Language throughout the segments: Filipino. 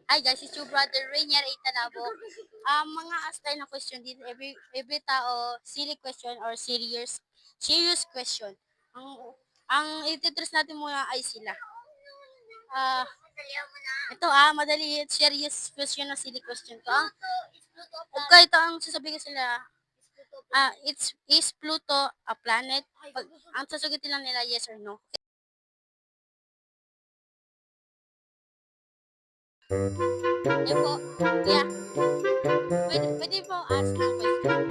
Hi guys, it's your brother Rainier Itanabo. Mga style na question dito, every tao, silly question or serious question. Ang ititres natin muna ay sila. Ito madali, serious question or silly question to. Okay, ito ang sasabihin ko sila. Is Pluto a planet? Ang sasagutin lang nila yes or no. Yan po. Yeah. Pwede po ask ng question.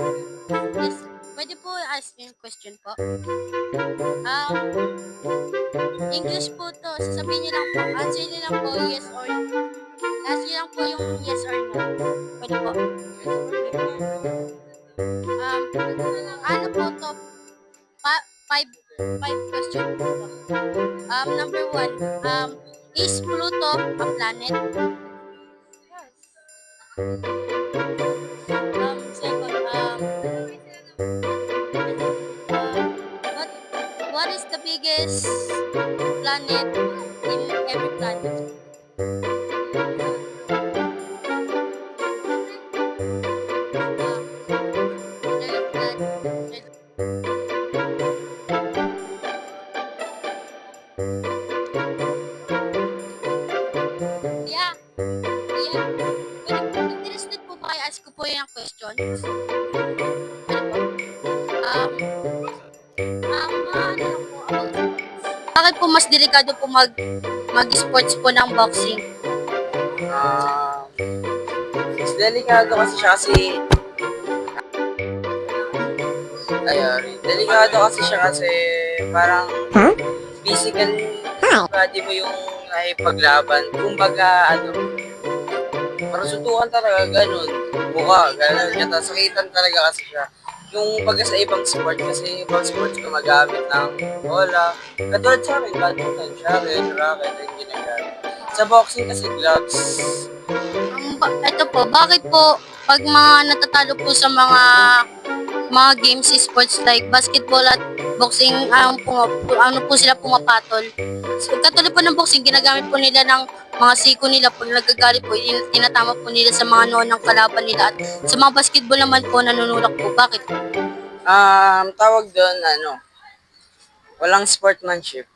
Yes. Pwede po ask yung question po. English po to. Sasabihin niyo lang po. Answer niyo lang po yes or no. Ask niyo lang po yung yes or no. Pwede po. Ano po to? Five question po to. Number 1. Is Pluto a planet? Second, what is the biggest planet in every planet? Yeah. Interested po ba kayo? Ask ko po yung questions. Bakit po mas delikado po mag-sports po ng boxing? Mas delikado kasi siya kasi parang physical body mo yung nakipaglaban. Kumbaga, parang suntukan talaga, ganun. Mukha, ganun. Kaya sakitan talaga kasi siya. Yung pagka sa ibang sport, kasi ibang sports gumagamit ng bola. Katulad sa amin, badminton, shuttle, racket, yung ginagamit. Sa boxing kasi gloves. Ito po, bakit po pag mga natatalo po sa mga games, sports like basketball at boxing, ano po sila pumapatol? So, katulad po ng boxing, ginagamit po nila ng mga siko nila pag nagagalit po, tinatama po nila sa mga noon ng kalaban nila. At sa mga basketball naman po, nanunulak po. Bakit? Tawag doon, walang sportsmanship.